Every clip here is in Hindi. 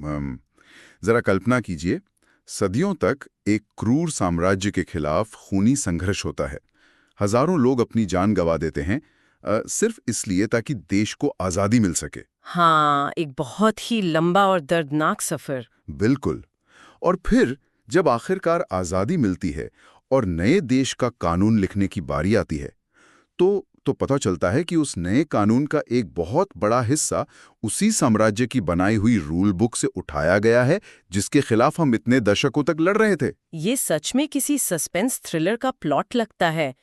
जरा कल्पना कीजिए, सदियों तक एक क्रूर साम्राज्य के खिलाफ खूनी संघर्ष होता है। हजारों लोग अपनी जान गंवा देते हैं सिर्फ इसलिए ताकि देश को आज़ादी मिल सके। हाँ, एक बहुत ही लंबा और दर्दनाक सफर। बिल्कुल। और फिर जब आखिरकार आज़ादी मिलती है और नए देश का कानून लिखने की बारी आती है, तो पता चलता है कि उस नए कानून का एक बहुत बड़ा हिस्सा उसी साम्राज्य की बनाई हुई रूल बुक से उठाया गया है जिसके खिलाफ हम इतने दशकों तक लड़ रहे थे। ये सच में किसी सस्पेंस थ्रिलर का प्लॉट लगता है।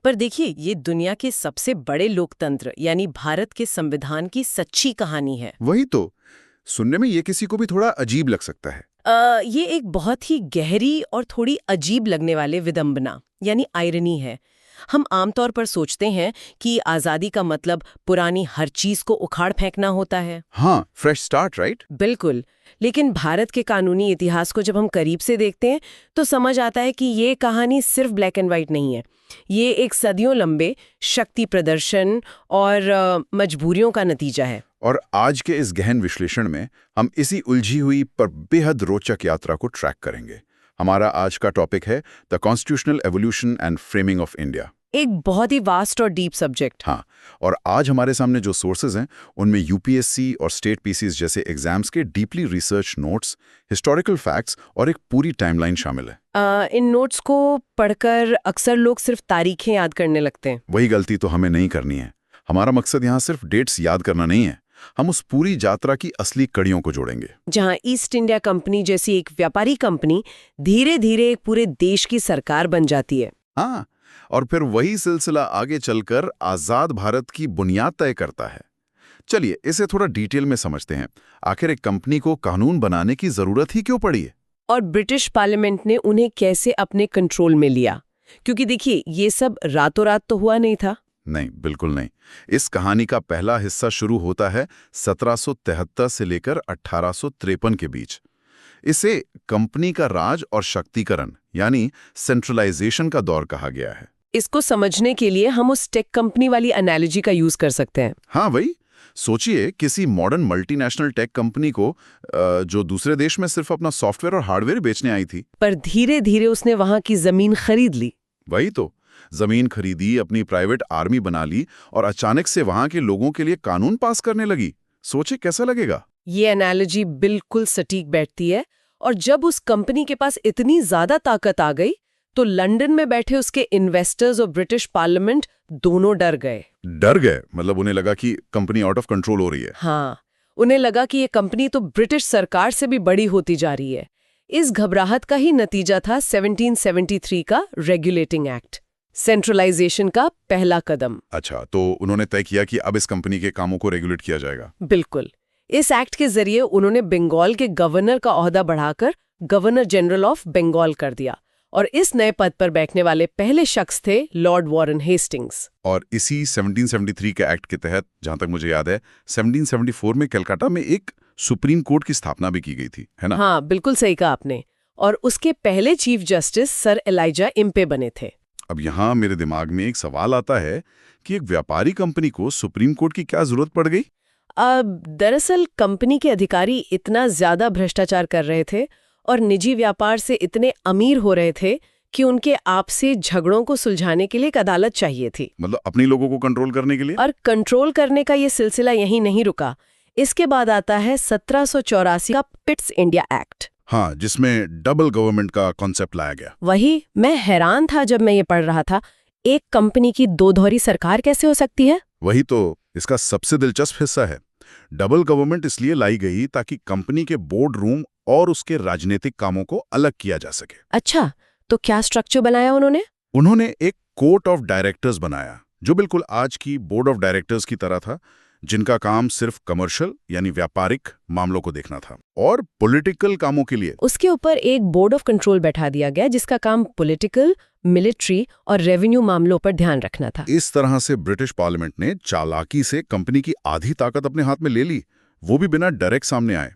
पर देखिए, ये दुनिया के सबसे बड़े लोकतंत्र यानी भारत के संविधान की सच्ची कहानी है। वही तो। सुनने में ये किसी को भी थोड़ा अजीब लग सकता है। ये एक बहुत ही गहरी और थोड़ी अजीब लगने वाले विडंबना यानी आयरनी है। हम आमतौर पर सोचते हैं कि आज़ादी का मतलब पुरानी हर चीज को उखाड़ फेंकना होता है। हाँ, फ्रेश स्टार्ट, राइट? बिल्कुल। लेकिन भारत के कानूनी इतिहास को जब हम करीब से देखते हैं तो समझ आता है कि ये कहानी सिर्फ ब्लैक एंड व्हाइट नहीं है। ये एक सदियों लंबे शक्ति प्रदर्शन और मजबूरियों का नतीजा है। और आज के इस गहन विश्लेषण में हम इसी उलझी हुई पर बेहद रोचक यात्रा को ट्रैक करेंगे। हमारा आज का टॉपिक है the constitutional evolution and framing of India. एक बहुत ही वास्ट और डीप सब्जेक्ट। हाँ, और आज हमारे सामने जो सोर्सेज हैं उनमें यूपीएससी और स्टेट पीसीज जैसे एग्जाम्स के deeply research notes, historical facts और एक पूरी टाइमलाइन शामिल है। इन नोट्स को पढ़कर अक्सर लोग सिर्फ तारीखें याद करने लगते हैं। वही गलती तो हमें नहीं करनी है। हमारा मकसद यहाँ सिर्फ डेट्स याद करना नहीं है, हम उस पूरी यात्रा की असली कड़ियों को जोड़ेंगे, जहां ईस्ट इंडिया कंपनी जैसी एक व्यापारी कंपनी धीरे धीरे एक पूरे देश की सरकार बन जाती है। हाँ, और फिर वही सिलसिला आगे चलकर आजाद भारत की बुनियाद तय करता है। चलिए इसे थोड़ा डिटेल में समझते हैं। आखिर एक कंपनी को कानून बनाने की जरूरत ही क्यों पड़ी है, और ब्रिटिश पार्लियामेंट ने उन्हें कैसे अपने कंट्रोल में लिया? क्योंकि देखिए, ये सब रातों रात तो हुआ नहीं था। नहीं, बिल्कुल नहीं। इस कहानी का पहला हिस्सा शुरू होता है 1773 से लेकर 1853 के बीच। इसे कंपनी का राज और शक्तिकरण यानी सेंट्रलाइजेशन का दौर कहा गया है। इसको समझने के लिए हम उस टेक कंपनी वाली एनालॉजी का यूज कर सकते हैं। हाँ वही, सोचिए किसी मॉडर्न मल्टीनेशनल टेक कंपनी को जो दूसरे देश में सिर्फ अपना सॉफ्टवेयर और हार्डवेयर बेचने आई थी, पर धीरे धीरे उसने वहां की जमीन खरीद ली। वही तो, जमीन खरीदी, अपनी प्राइवेट आर्मी बना ली और अचानक से वहां के लोगों के लिए कानून पास करने लगी। सोचे कैसा लगेगा? ये एनालॉजी बिल्कुल सटीक बैठती है। और जब उस कंपनी के पास इतनी ज्यादा ताकत आ गई तो लंदन में बैठे उसके इन्वेस्टर्स और ब्रिटिश पार्लियामेंट दोनों डर गए। डर गए मतलब उन्हें लगा कि कंपनी आउट ऑफ कंट्रोल हो रही है। हाँ, उन्हें लगा कि ये कंपनी तो ब्रिटिश सरकार से भी बड़ी होती जा रही है। इस घबराहट का ही नतीजा था 1773 का रेगुलेटिंग एक्ट, सेंट्रलाइजेशन का पहला कदम। अच्छा, तो उन्होंने तय किया कि अब इस कंपनी के कामों को रेगुलेट किया जाएगा। बिल्कुल। इस एक्ट के जरिए उन्होंने बंगाल के गवर्नर का ओहदा बढ़ाकर गवर्नर जनरल ऑफ बंगाल कर दिया, और इस नए पद पर बैठने वाले पहले शख्स थे लॉर्ड वॉरेन हेस्टिंग्स। और इसी 1773 के एक्ट के तहत, जहां तक मुझे याद है, 1774 में कलकत्ता में एक सुप्रीम कोर्ट की स्थापना भी की गई थी, है ना? हाँ, बिल्कुल सही कहा आपने। और उसके पहले chief justice sir Elijah Impey बने थे। अब यहाँ मेरे दिमाग में एक सवाल आता है कि एक व्यापारी कंपनी को सुप्रीम कोर्ट की क्या जरूरत पड़ गई? दरअसल कंपनी के अधिकारी इतना ज्यादा भ्रष्टाचार कर रहे थे और निजी व्यापार से इतने अमीर हो रहे थे कि उनके आपसी झगड़ों को सुलझाने के लिए एक अदालत चाहिए थी। मतलब अपनी लोगों को कंट्रोल करने के लिए? और कंट्रोल करने का ये सिलसिला यहीं नहीं रुका। इसके बाद आता है 1784 का पिट्स इंडिया एक्ट। हाँ, जिसमें डबल गवर्नमेंट का कॉन्सेप्ट लाया गया। वही, मैं हैरान था जब मैं ये पढ़ रहा था। एक कंपनी की दो धौरी सरकार कैसे हो सकती है? वही तो इसका सबसे दिलचस्प हिस्सा है। डबल गवर्नमेंट इसलिए लाई गई ताकि कंपनी के बोर्ड रूम और उसके राजनीतिक कामों को अलग किया जा सके। अच्छा, तो क्या स्ट्रक्चर बनाया उन्होंने? उन्होंने एक कोर्ट ऑफ डायरेक्टर्स बनाया जो बिल्कुल आज की बोर्ड ऑफ डायरेक्टर्स की तरह था, जिनका काम सिर्फ कमर्शियल यानी व्यापारिक मामलों को देखना था, और पॉलिटिकल कामों के लिए उसके ऊपर एक बोर्ड ऑफ कंट्रोल बैठा दिया गया जिसका काम पॉलिटिकल, मिलिट्री और रेवेन्यू मामलों पर ध्यान रखना था। इस तरह से ब्रिटिश पार्लियामेंट ने चालाकी से कंपनी की आधी ताकत अपने हाथ में ले ली, वो भी बिना डायरेक्ट सामने आए।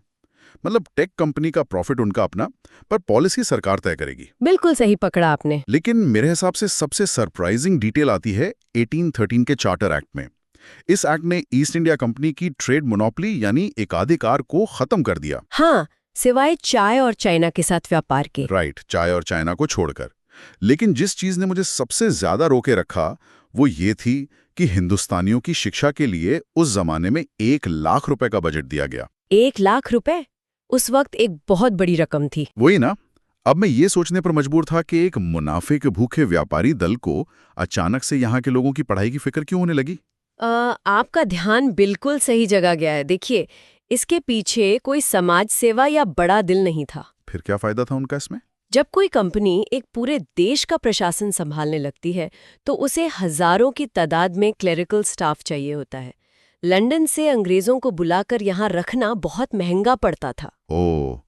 मतलब टेक कंपनी का प्रॉफिट उनका अपना, पर पॉलिसी सरकार तय करेगी। बिल्कुल सही पकड़ा आपने। लेकिन मेरे हिसाब से सबसे सरप्राइजिंग डिटेल आती है 1813 के चार्टर एक्ट में। इस एक्ट ने ईस्ट इंडिया कंपनी की ट्रेड मोनोपोली यानी एकाधिकार को खत्म कर दिया। हाँ, सिवाय चाय और चाइना के साथ व्यापार के। राइट, चाय और चाइना को छोड़कर। लेकिन जिस चीज ने मुझे सबसे ज्यादा रोके रखा वो ये थी कि हिंदुस्तानियों की शिक्षा के लिए उस जमाने में 1 लाख रुपए का बजट दिया गया। 1 लाख रुपए उस वक्त एक बहुत बड़ी रकम थी। वही ना। अब मैं ये सोचने पर मजबूर था कि एक मुनाफे के भूखे व्यापारी दल को अचानक से यहाँ के लोगों की पढ़ाई की फिक्र क्यों होने लगी? आपका ध्यान बिल्कुल सही जगह गया है। देखिए, इसके पीछे कोई समाज सेवा या बड़ा दिल नहीं था। फिर क्या फायदा था उनका इसमें? जब कोई कंपनी एक पूरे देश का प्रशासन संभालने लगती है तो उसे हजारों की तादाद में क्लेरिकल स्टाफ चाहिए होता है। लंदन से अंग्रेजों को बुलाकर यहाँ रखना बहुत महंगा पड़ता था। ओह,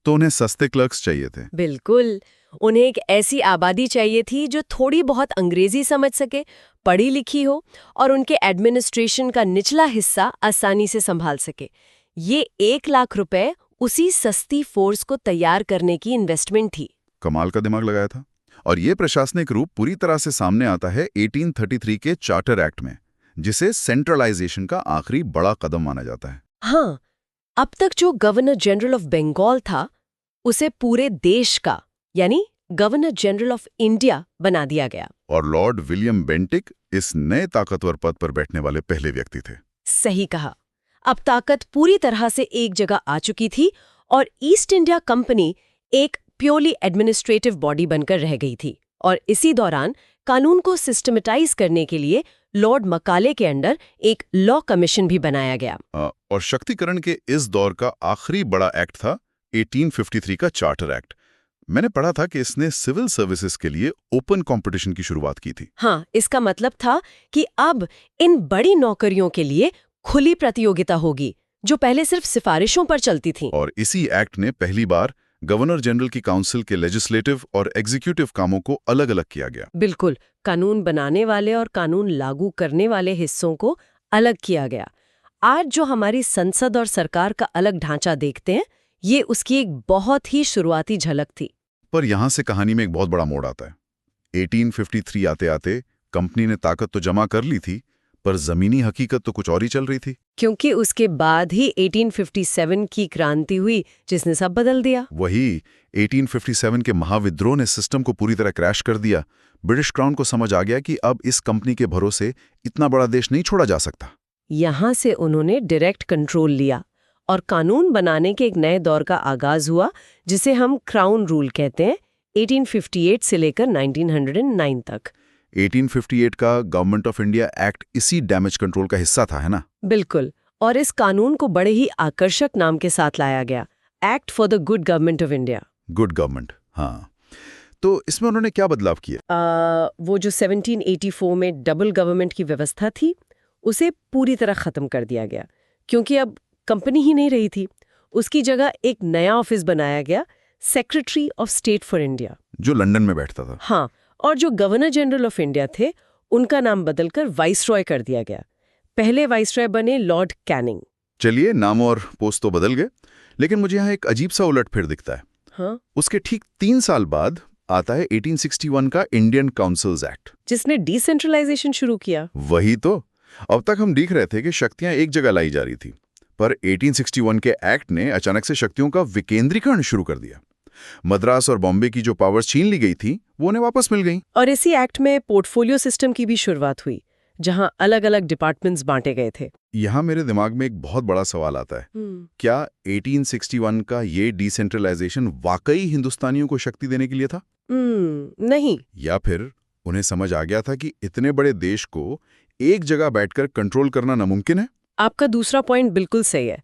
तो उन्हें सस्ते क्लर्क्स चाहिए थे। बिल्कुल, उन्हें एक ऐसी आबादी चाहिए थी जो थोड़ी बहुत अंग्रेजी समझ सके, पढ़ी लिखी हो और उनके एडमिनिस्ट्रेशन का निचला हिस्सा आसानी से संभाल सके। ये 1 लाख रुपए उसी सस्ती फोर्स को तैयार करने की इन्वेस्टमेंट थी। कमाल का दिमाग लगाया था। और ये प्रशासनिक रूप पूरी तरह से सामने आता है 1833 के चार्टर एक्ट में, जिसे सेंट्रलाइजेशन का आखिरी बड़ा कदम माना जाता है। हाँ, अब तक जो गवर्नर जनरल ऑफ बंगाल था उसे पूरे देश का यानी गवर्नर जनरल ऑफ इंडिया बना दिया गया। और लॉर्ड विलियम बेंटिक इस नए ताकतवर पद पर बैठने वाले पहले व्यक्ति थे। सही कहा। अब ताकत पूरी तरह से एक जगह आ चुकी थी और ईस्ट इंडिया कंपनी एक प्योरली एडमिनिस्ट्रेटिव बॉडी बनकर रह गई थी। और इसी दौरान कानून को सिस्टमेटाइज करने के लिए लॉर्ड मकाले के अंडर एक लॉ कमीशन भी बनाया गया। और शक्तिकरण के इस दौर का आखिरी बड़ा एक्ट था 1853 का चार्टर एक्ट। मैंने पढ़ा था कि इसने सिविल सर्विसेज के लिए ओपन कंपटीशन की शुरुआत की थी। हाँ, इसका मतलब था कि अब इन बड़ी नौकरियों के लिए खुली प्रतियोगिता होगी, जो पहले सिर्फ सिफारिशों पर चलती थी। और इसी एक्ट ने पहली बार गवर्नर जनरल की काउंसिल के लेजिस्लेटिव और एग्जीक्यूटिव कामों को अलग अलग किया गया। बिल्कुल, कानून बनाने वाले और कानून लागू करने वाले हिस्सों को अलग किया गया। आज जो हमारी संसद और सरकार का अलग ढांचा देखते हैं, ये उसकी एक बहुत ही शुरुआती झलक थी। पर यहां से कहानी में एक बहुत बड़ा मोड़ आता है। 1853 आते आते कंपनी ने ताकत तो जमा कर ली थी, पर जमीनी हकीकत तो कुछ और ही चल रही थी। क्योंकि उसके बाद ही 1857 की क्रांति हुई, जिसने सब बदल दिया। वही 1857 के महाविद्रोह ने सिस्टम को पूरी तरह क्रैश कर दिया। ब्रिटिश क्राउन को समझ आ गया कि अब इस कंपनी के भरोसे इतना बड़ा देश नहीं छोड़ा जा सकता। यहां से उन्होंने डायरेक्ट कंट्रोल लिया और कानून बनाने के एक नए दौर का आगाज हुआ, जिसे हम क्राउन रूल कहते हैं, 1858 से लेकर 1909 तक। 1858 का गवर्नमेंट ऑफ इंडिया एक्ट इसी डैमेज कंट्रोल का हिस्सा था, है ना? बिल्कुल, और इस कानून को बड़े ही आकर्षक नाम के साथ लाया गया, act for the good government of India. Good government, हाँ। तो इसमें उन्होंने क्या बदलाव किए? वो जो 1784 में डबल गवर्नमेंट की व्यवस्था थी, उसे पूरी तरह खत्म कर दिया गया, क्योंकि अब कंपनी ही नहीं रही थी। उसकी जगह एक नया ऑफिस बनाया गया, secretary of state for India, जो लंदन में बैठता था। हाँ, और जो गवर्नर जनरल ऑफ इंडिया थे, उनका नाम बदलकर वाइसरॉय कर दिया गया। पहले वाइसरॉय बने लॉर्ड कैनिंग। चलिए, नाम और पोस्ट तो बदल गए, लेकिन मुझे यहाँ एक अजीब सा उलटफेर दिखता है। हाँ? उसके ठीक 3 साल बाद आता है 1861 का इंडियन काउंसिल्स एक्ट, जिसने डिसेंट्रलाइजेशन शुरू किया। वही तो। अब तक हम देख रहे थे कि शक्तियां एक जगह लाई जा रही थी, पर 1861 के एक्ट ने अचानक से शक्तियों का विकेंद्रीकरण शुरू कर दिया। मद्रास और बॉम्बे की जो पावर्स छीन ली गई थी, वो उन्हें वापस मिल गई। और इसी एक्ट में पोर्टफोलियो सिस्टम की भी शुरुआत हुई, जहां अलग अलग डिपार्टमेंट्स बांटे गए थे। यहाँ मेरे दिमाग में एक बहुत बड़ा सवाल आता है, क्या 1861 का ये डिसेंट्रलाइजेशन वाकई हिंदुस्तानियों को शक्ति देने के लिए था? नहीं। या फिर उन्हें समझ आ गया था कि इतने बड़े देश को एक जगह बैठकर कंट्रोल करना नामुमकिन है? आपका दूसरा पॉइंट बिल्कुल सही है।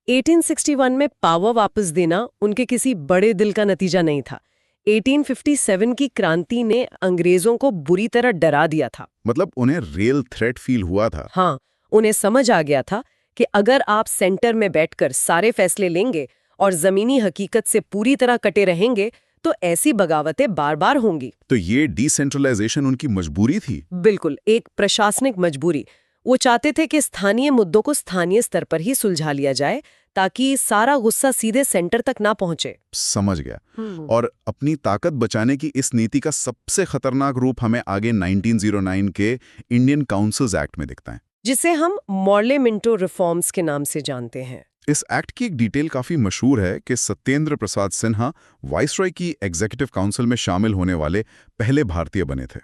1861 में पावर वापस देना उनके किसी बड़े दिल का नतीजा नहीं था। 1857 की क्रांति ने अंग्रेजों को बुरी तरह डरा दिया था। मतलब उन्हें रियल थ्रेट फील हुआ था। हाँ, उन्हें समझ आ गया था कि अगर आप सेंटर में बैठकर सारे फैसले लेंगे और जमीनी हकीकत से पूरी तरह कटे रहेंगे, तो ऐसी बगावतें बार बार होंगी। तो ये डिसेंट्रलाइजेशन उनकी मजबूरी थी? बिल्कुल, एक प्रशासनिक मजबूरी। वो चाहते थे कि स्थानीय मुद्दों को स्थानीय स्तर पर ही सुलझा लिया जाए, ताकि सारा गुस्सा सीधे सेंटर तक ना पहुंचे। समझ गया। और अपनी ताकत बचाने की इस नीति का सबसे खतरनाक रूप हमें आगे 1909 के इंडियन काउंसिल्स एक्ट में दिखता है, जिसे हम मॉर्ले मिंटो रिफॉर्म्स के नाम से जानते हैं। इस एक्ट की एक डिटेल काफी मशहूर है कि सत्येंद्र प्रसाद सिन्हा वाइसरॉय की एग्जीक्यूटिव काउंसिल में शामिल होने वाले पहले भारतीय बने थे।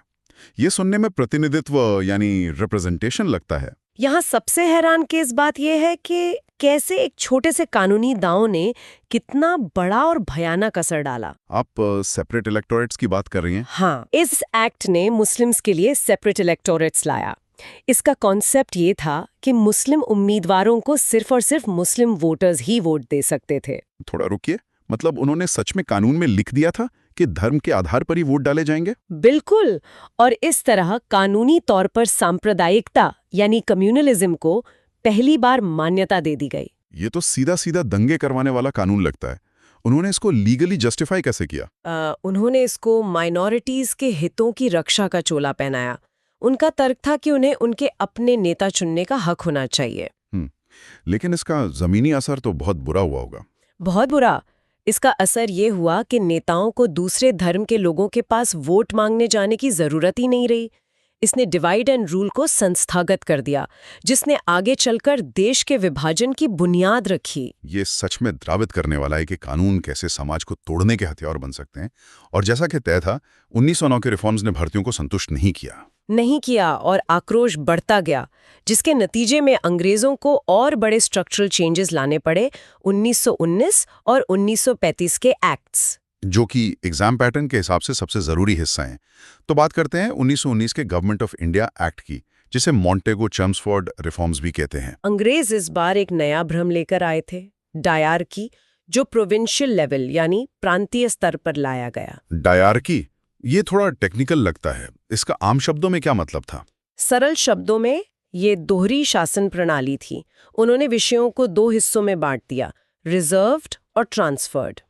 ये सुनने में प्रतिनिधित्व यानी रिप्रेजेंटेशन लगता है। यहाँ सबसे हैरान केस बात यह है कि कैसे एक छोटे से कानूनी दांव ने कितना बड़ा और भयानक असर डाला। आप सेपरेट इलेक्टोरेट्स की बात कर रही हैं? हाँ, इस एक्ट ने मुस्लिम्स के लिए सेपरेट इलेक्टोरेट्स लाया। इसका कॉन्सेप्ट ये था कि मुस्लिम उम्मीदवारों को सिर्फ और सिर्फ मुस्लिम वोटर्स ही वोट दे सकते थे। थोड़ा रुकिए, मतलब उन्होंने सच में कानून में लिख दिया था कि धर्म के आधार पर ही वोट डाले जाएंगे? बिल्कुल। और इस तरह कानूनी तौर पर सांप्रदायिकता यानी कम्युनलिज्म को पहली बार मान्यता दे दी गई। ये तो सीधा सीधा दंगे करवाने वाला कानून लगता है। उन्होंने इसको लीगली जस्टिफाई कैसे किया? उन्होंने इसको माइनॉरिटीज के हितों की रक्षा का चोला पहनाया। उनका तर्क था कि उन्हें उनके अपने नेता चुनने का हक होना चाहिए। लेकिन इसका जमीनी असर तो बहुत बुरा हुआ होगा। बहुत बुरा। इसका असर ये हुआ कि नेताओं को दूसरे धर्म के लोगों के पास वोट मांगने जाने की जरूरत ही नहीं रही। इसने डिवाइड एंड रूल को संस्थागत कर दिया, जिसने आगे चलकर देश के विभाजन की बुनियाद रखी। ये सच में द्रावित करने वाला है कि कानून कैसे समाज को तोड़ने के हथियार बन सकते हैं। और जैसा कि तय था, 1909 के रिफॉर्म्स ने भारतीयों को संतुष्ट नहीं किया और आक्रोश बढ़ता गया, जिसके नतीजे में अंग्रेजों को और बड़े स्ट्रक्चरल चेंजेस लाने पड़े। 1919 और 1935 के एक्ट्स, जो कि एग्जाम पैटर्न के हिसाब से सबसे जरूरी हिस्सा हैं। तो बात करते हैं 1919 के गवर्नमेंट ऑफ इंडिया एक्ट की, जिसे मॉन्टेगो चेम्सफोर्ड रिफॉर्म्स भी कहते हैं। अंग्रेज इस बार एक नया भ्रम लेकर आए थे, डायरकी, जो प्रोविंशियल लेवल यानी प्रांतीय स्तर पर लाया गया। डायरकी, ये थोड़ा टेक्निकल लगता है। इसका आम शब्दों में क्या मतलब था? सरल शब्दों में ये दोहरी शासन प्रणाली थी। उन्होंने विषयों को दो हिस्सों में बांट दिया, रिजर्व्ड और ट्रांसफर्ड।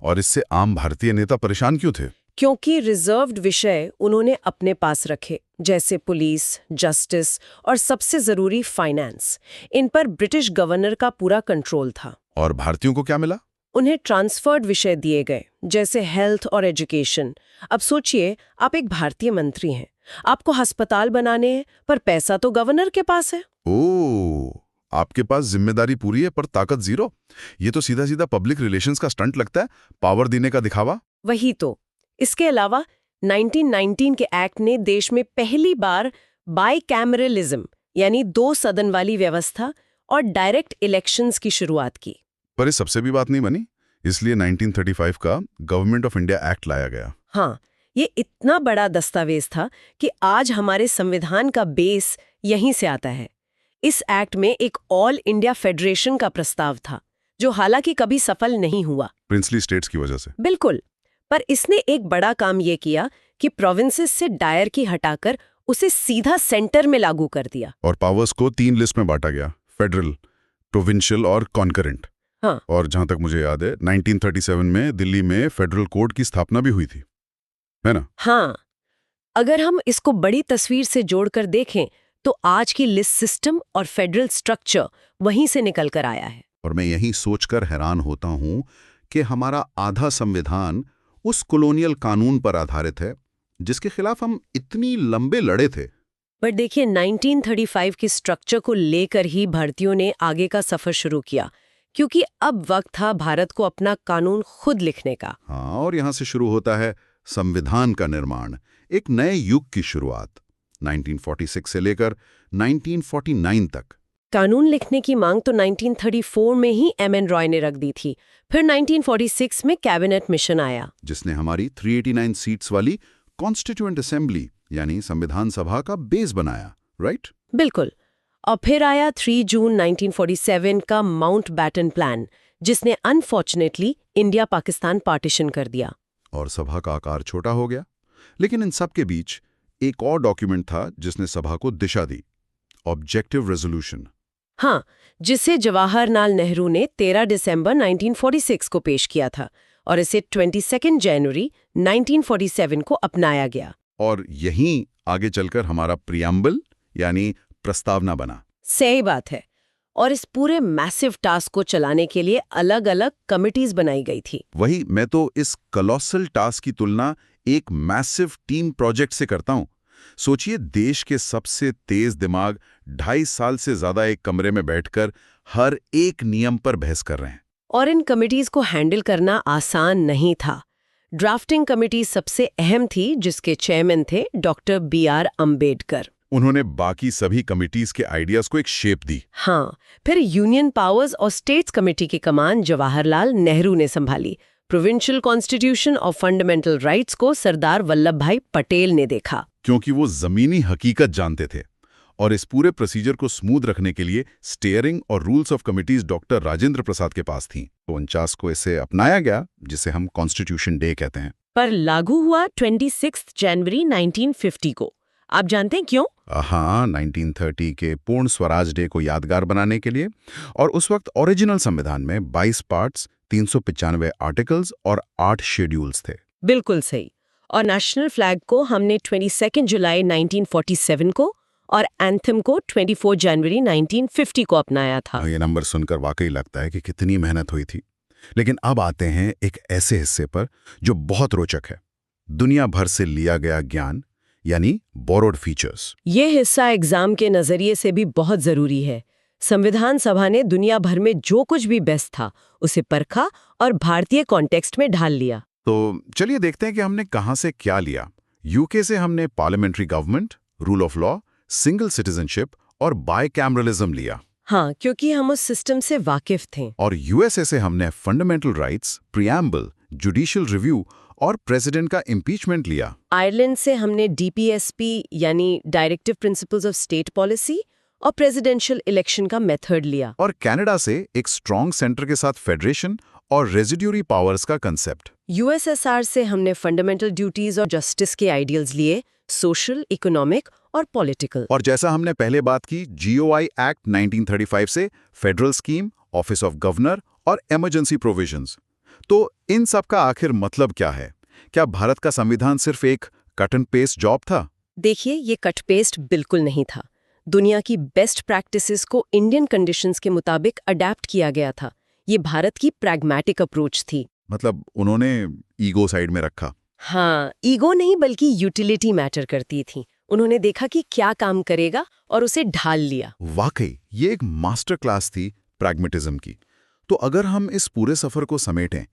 और इससे आम भारतीय नेता परेशान क्यों थे? क्योंकि रिजर्व्ड विषय उन्होंने अपने पास रखे, जैसे पुलिस, जस्टिस और सबसे जरूरी फाइनेंस। इन पर ब्रिटिश गवर्नर का पूरा कंट्रोल था। और भारतीयों को क्या मिला? उन्हें ट्रांसफर्ड विषय दिए गए, जैसे हेल्थ और एजुकेशन। अब सोचिए, आप एक भारतीय मंत्री हैं, आपको अस्पताल बनाने हैं, पर पैसा तो गवर्नर के पास है। ओह, आपके पास जिम्मेदारी पूरी है पर ताकत जीरो। ये तो सीधा सीधा पब्लिक रिलेशंस का स्टंट लगता है, पावर देने का दिखावा। वही तो। इसके अलावा 1919 के एक्ट ने देश में पहली बार बाइकैमरलिज्म यानी दो सदन वाली व्यवस्था और डायरेक्ट इलेक्शंस की शुरुआत की। पर इस सबसे भी बात नहीं बनी, इसलिए 1935 का गवर्नमेंट ऑफ इंडिया एक्ट लाया गया। हाँ, ये इतना बड़ा दस्तावेज था कि आज हमारे संविधान का बेस यहीं से आता है। इस एक्ट में एक ऑल इंडिया फेडरेशन का प्रस्ताव था, जो हालांकि कभी सफल नहीं हुआ, प्रिंसली स्टेट्स की वजह से। बिल्कुल। पर इसने एक बड़ा काम ये किया कि प्रोविंसेस से डायरकी हटाकर उसे सीधा सेंटर में लागू कर दिया। और पावर्स को 3 लिस्ट में बांटा गया, फेडरल, प्रोविंशियल और कॉन्करेंट। हाँ। और जहां तक मुझे याद है, 1937 में दिल्ली में फेडरल कोर्ट की स्थापना भी हुई थी, है ना? हाँ, अगर हम इसको बड़ी तस्वीर से जोड़कर देखें तो आज की लिस्ट सिस्टम और फेडरल स्ट्रक्चर वहीं से निकल कर आया है। और मैं यही सोचकर हैरान होता हूं कि हमारा आधा संविधान उस कॉलोनियल कानून पर आधारित है जिसके खिलाफ हम इतनी लंबे लड़े थे। पर देखिए, 1935 के स्ट्रक्चर को लेकर ही भारतीयों ने आगे का सफर शुरू किया, क्योंकि अब वक्त था भारत को अपना कानून खुद लिखने का। हाँ, और यहां से शुरू होता है संविधान का निर्माण, एक नए युग की शुरुआत। 1946 से लेकर 1949 तक कानून लिखने की मांग तो 1934 में ही एम.एन. रॉय ने रख दी थी। फिर 1946 में कैबिनेट मिशन आया, जिसने हमारी 389 सीट्स वाली कॉन्स्टिट्यूएंट असेंबली यानी संविधान सभा का बेस बनाया, राइट? बिल्कुल। और फिर आया 3 जून 1947 का माउंटबैटन प्लान, जिसने अनफॉर्चुनेटली इंडिया पाकिस्तान पार्टीशन कर दिया और सभा का आकार छोटा हो गया। लेकिन इन सब के बीच एक और डॉक्यूमेंट था जिसने सभा को दिशा दी, ऑब्जेक्टिव रेजोल्यूशन। हाँ, जिसे जवाहरलाल नेहरू ने 13 दिसंबर 1946 को पेश किया था और इसे 22 जनवरी 1947 को अपनाया गया। और यहीं आगे चलकर हमारा प्रियम्बल यानी प्रस्तावना बना। सही बात है। और इस पूरे मैसिव टास्क को चलाने के लिए अलग अलग कमिटीज बनाई गई थी। वही, मैं तो इस कॉलोसल टास्क की तुलना एक मैसिव टीम प्रोजेक्ट से करता हूं। सोचिए, देश के सबसे तेज दिमाग 2.5 साल से ज्यादा एक कमरे में बैठकर हर एक नियम पर बहस कर रहे हैं। और इन कमिटीज को हैंडल करना आसान नहीं था। ड्राफ्टिंग कमिटी सबसे अहम थी, जिसके चेयरमैन थे डॉक्टर B.R. अम्बेडकर। उन्होंने बाकी सभी कमिटीज के आइडियाज को एक शेप दी। हाँ, फिर यूनियन पावर्स और स्टेट्स कमेटी की कमान जवाहरलाल नेहरू ने संभाली। प्रोविंशियल कॉन्स्टिट्यूशन और फंडामेंटल राइट्स को सरदार वल्लभ भाई पटेल ने देखा। क्योंकि वो जमीनी हकीकत जानते थे। और इस पूरे प्रोसीजर को स्मूथ रखने के लिए स्टीयरिंग और rules of committees doctor Rajendra Prasad के पास थीं। तो 49 को इसे अपनाया गया, जिसे हम कॉन्स्टिट्यूशन डे कहते हैं। पर लागू हुआ 26 जनवरी 1950 को। आप जानते हैं क्यों? हाँ, 1930 के पूर्ण स्वराज डे को यादगार बनाने के लिए। और उस वक्त ओरिजिनल संविधान में 22 पार्ट्स, 395 आर्टिकल्स और 8 शेड्यूल्स थे। बिल्कुल सही। और नेशनल फ्लैग को हमने 22 जुलाई 1947 को और एंथम को 24 जनवरी 1950 को अपनाया था। ये नंबर सुनकर वाकई लगता है कि कितनी मेहनत हुई थी। लेकिन अब आते हैं एक ऐसे हिस्से पर जो बहुत रोचक है। दुनिया भर से लिया गया ज्ञान, यानी बोरोड फीचर्स। ये हिस्सा एग्जाम के नजरिए से भी बहुत जरूरी है। संविधान सभा ने दुनिया भर में जो कुछ भी बेस्ट था उसे परखा और भारतीय कॉन्टेक्स्ट में ढाल लिया। तो चलिए देखते हैं कि हमने कहां से क्या लिया। यूके से हमने parliamentary government, rule of law, single citizenship और बायकैमरलिज्म लिया। हाँ, क्योंकि हम उस सिस्टम से वाकिफ थे। और यूएसए से हमने fundamental rights, preamble, judicial review और प्रेसिडेंट का इम्पीचमेंट लिया। आयरलैंड से हमने DPSP यानी directive principles of state policy और प्रेसिडेंशियल इलेक्शन का मेथड लिया। और कनाडा से एक स्ट्रॉन्ग सेंटर के साथ फेडरेशन और रेजिड्यूरी पावर्स का कंसेप्ट। USSR से हमने फंडामेंटल ड्यूटीज और जस्टिस के आइडियल्स लिए, सोशल, इकोनॉमिक और पॉलिटिकल। और जैसा हमने पहले बात की, GOI एक्ट 1935 से federal scheme, office of governor और इमरजेंसी प्रोविजंस। तो इन सब का आखिर मतलब क्या है? क्या भारत का संविधान सिर्फ एक कट एंड पेस्ट जॉब था? देखिए, ये कट पेस्ट बिल्कुल नहीं था। दुनिया की बेस्ट प्रैक्टिसेस को इंडियन कंडीशंस के मुताबिक अडेप्ट किया गया था। ये भारत की प्रैग्मेटिक अप्रोच थी। मतलब उन्होंने ईगो साइड में रखा। हाँ, ईगो नहीं बल्कि यूटिलिटी मैटर करती थी। उन्होंने देखा कि क्या काम करेगा और उसे ढाल लिया। वाकई ये एक मास्टर क्लास थी प्रैग्मेटिज्म की। तो अगर हम इस पूरे सफर को समेटें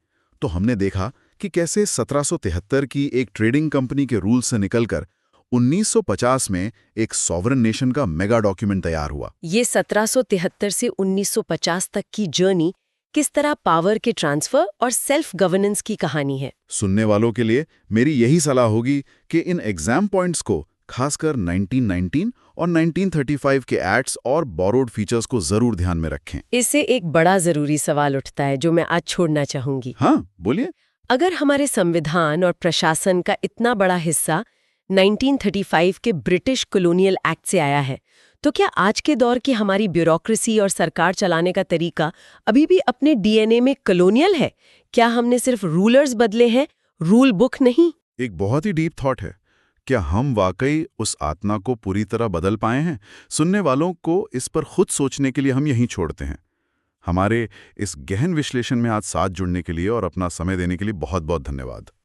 तो हमने देखा कि कैसे 1773 की एक ट्रेडिंग कंपनी के रूल से निकलकर 1950 में एक सॉवरन नेशन का मेगा डॉक्यूमेंट तैयार हुआ। ये 1773 से 1950 तक की जर्नी किस तरह पावर के ट्रांसफर और सेल्फ गवर्नेंस की कहानी है। सुनने वालों के लिए मेरी यही सलाह होगी कि इन एग्जाम पॉइंट्स को खासकर 1919 और 1935 के एक्ट्स और बोरोड फीचर्स को जरूर ध्यान में रखें। इससे एक बड़ा जरूरी सवाल उठता है जो मैं आज छोड़ना चाहूंगी। हाँ, बोलिए। अगर हमारे संविधान और प्रशासन का इतना बड़ा हिस्सा 1935 के ब्रिटिश कॉलोनियल एक्ट से आया है, तो क्या आज के दौर की हमारी ब्यूरोक्रेसी और सरकार चलाने का तरीका अभी भी अपने DNA में कॉलोनियल है? क्या हमने सिर्फ रूलर्स बदले हैं, रूल बुक नहीं? एक बहुत ही डीप थॉट है। क्या हम वाकई उस आत्मा को पूरी तरह बदल पाए हैं? सुनने वालों को इस पर खुद सोचने के लिए हम यहीं छोड़ते हैं। हमारे इस गहन विश्लेषण में आज साथ जुड़ने के लिए और अपना समय देने के लिए बहुत बहुत धन्यवाद।